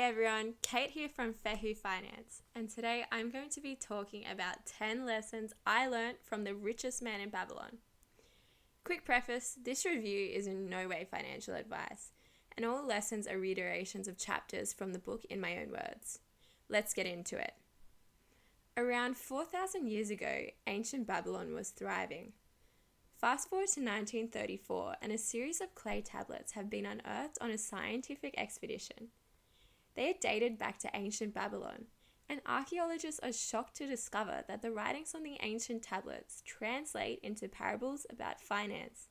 everyone, Kate here from Fehu Finance, and today I'm going to be talking about 10 lessons I learned from the richest man in Babylon. Quick preface, this review is in no way financial advice, and all lessons are reiterations of chapters from the book in my own words. Let's get into it. Around 4,000 years ago, ancient Babylon was thriving. Fast forward to 1934, and a series of clay tablets have been unearthed on a scientific expedition. They are dated back to ancient Babylon, and archaeologists are shocked to discover that the writings on the ancient tablets translate into parables about finance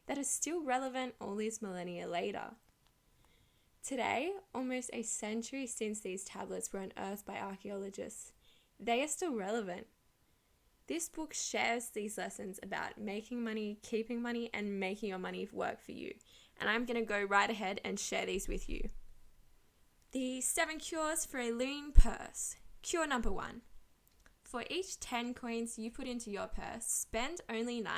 that are still relevant all these millennia later. Today, almost a century since these tablets were unearthed by archaeologists, they are still relevant. This book shares these lessons about making money, keeping money, and making your money work for you, and I'm going to go right ahead and share these with you. The 7 cures for a lean purse. Cure number 1. For each 10 coins you put into your purse, spend only 9.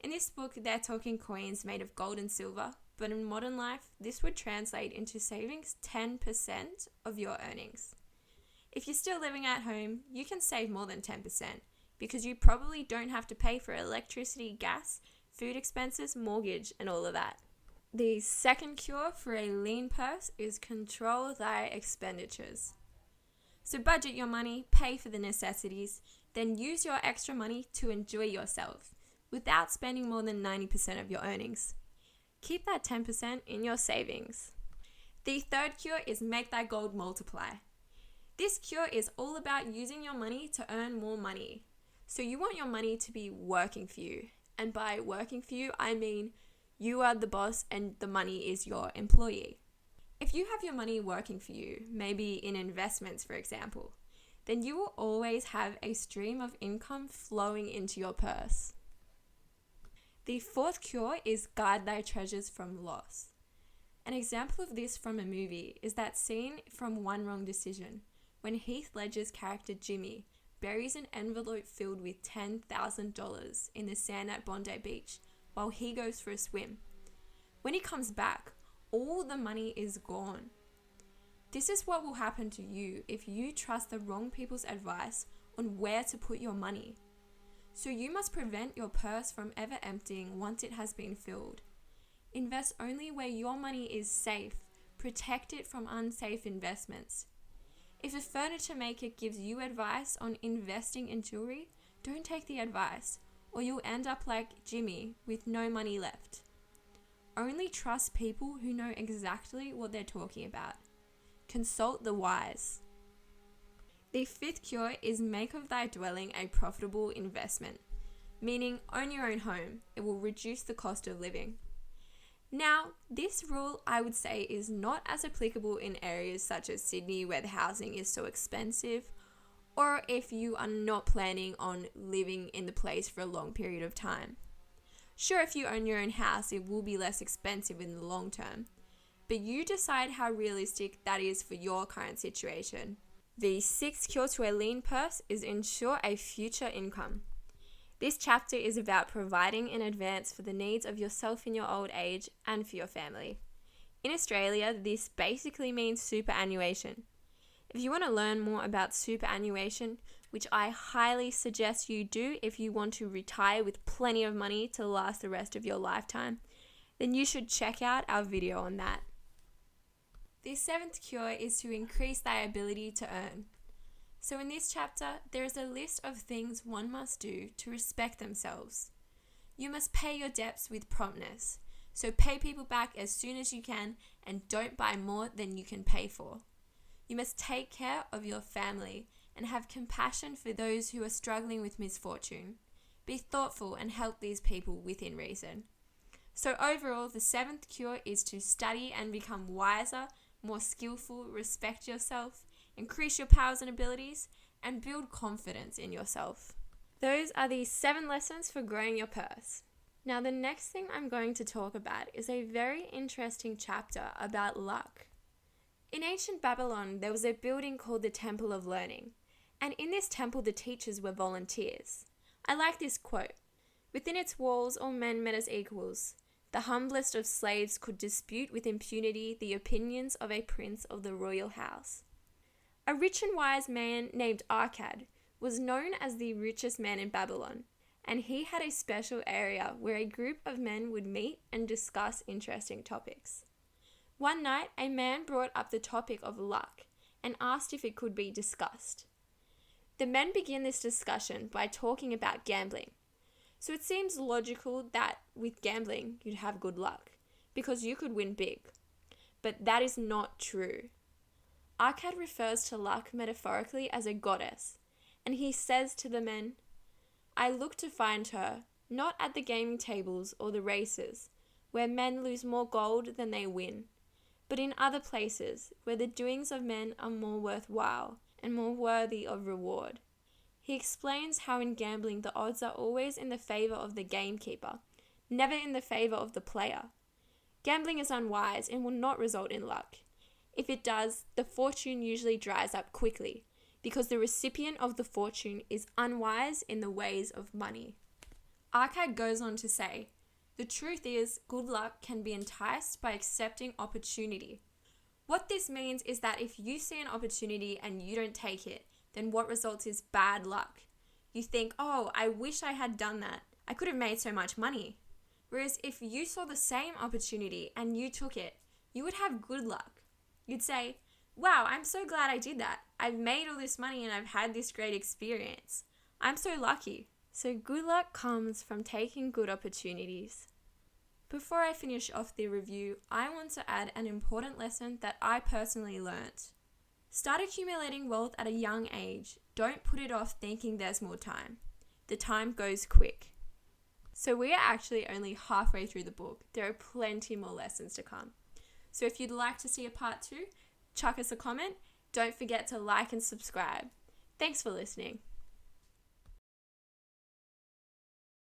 In this book, they're talking coins made of gold and silver, but in modern life, this would translate into saving 10% of your earnings. If you're still living at home, you can save more than 10% because you probably don't have to pay for electricity, gas, food expenses, mortgage, and all of that. The second cure for a lean purse is control thy expenditures. So budget your money, pay for the necessities, then use your extra money to enjoy yourself without spending more than 90% of your earnings. Keep that 10% in your savings. The third cure is make thy gold multiply. This cure is all about using your money to earn more money. So you want your money to be working for you. And by working for you, I mean you are the boss and the money is your employee. If you have your money working for you, maybe in investments for example, then you will always have a stream of income flowing into your purse. The fourth cure is guard thy treasures from loss. An example of this from a movie is that scene from One Wrong Decision, when Heath Ledger's character Jimmy buries an envelope filled with $10,000 in the sand at Bondi Beach while he goes for a swim. When he comes back, all the money is gone. This is what will happen to you if you trust the wrong people's advice on where to put your money. So you must prevent your purse from ever emptying once it has been filled. Invest only where your money is safe. Protect it from unsafe investments. If a furniture maker gives you advice on investing in jewelry, don't take the advice, or you'll end up like Jimmy with no money left. Only trust people who know exactly what they're talking about. Consult the wise. The fifth cure is make of thy dwelling a profitable investment, meaning own your own home. It will reduce the cost of living. Now, this rule I would say is not as applicable in areas such as Sydney where the housing is so expensive, or if you are not planning on living in the place for a long period of time. Sure, if you own your own house, it will be less expensive in the long term, but you decide how realistic that is for your current situation. The sixth cure to a lean purse is ensure a future income. This chapter is about providing in advance for the needs of yourself in your old age and for your family. In Australia, this basically means superannuation. If you want to learn more about superannuation, which I highly suggest you do if you want to retire with plenty of money to last the rest of your lifetime, then you should check out our video on that. The seventh cure is to increase thy ability to earn. So in this chapter, there is a list of things one must do to respect themselves. You must pay your debts with promptness. So pay people back as soon as you can and don't buy more than you can pay for. You must take care of your family and have compassion for those who are struggling with misfortune. Be thoughtful and help these people within reason. So overall, the seventh cure is to study and become wiser, more skillful, respect yourself, increase your powers and abilities, and build confidence in yourself. Those are the 7 lessons for growing your purse. Now, the next thing I'm going to talk about is a very interesting chapter about luck. In ancient Babylon, there was a building called the Temple of Learning, and in this temple, the teachers were volunteers. I like this quote. Within its walls, all men met as equals. The humblest of slaves could dispute with impunity the opinions of a prince of the royal house. A rich and wise man named Arcad was known as the richest man in Babylon, and he had a special area where a group of men would meet and discuss interesting topics. One night, a man brought up the topic of luck and asked if it could be discussed. The men begin this discussion by talking about gambling. So it seems logical that with gambling, you'd have good luck, because you could win big. But that is not true. Arcad refers to luck metaphorically as a goddess, and he says to the men, "I look to find her, not at the gaming tables or the races, where men lose more gold than they win, but in other places where the doings of men are more worthwhile and more worthy of reward." He explains how in gambling the odds are always in the favor of the gamekeeper, never in the favor of the player. Gambling is unwise and will not result in luck. If it does, the fortune usually dries up quickly, because the recipient of the fortune is unwise in the ways of money. Arcad goes on to say, "The truth is, good luck can be enticed by accepting opportunity." What this means is that if you see an opportunity and you don't take it, then what results is bad luck. You think, "Oh, I wish I had done that. I could have made so much money." Whereas if you saw the same opportunity and you took it, you would have good luck. You'd say, "Wow, I'm so glad I did that. I've made all this money and I've had this great experience. I'm so lucky." So good luck comes from taking good opportunities. Before I finish off the review, I want to add an important lesson that I personally learnt. Start accumulating wealth at a young age. Don't put it off thinking there's more time. The time goes quick. So we are actually only halfway through the book. There are plenty more lessons to come. So if you'd like to see a part 2, chuck us a comment. Don't forget to like and subscribe. Thanks for listening.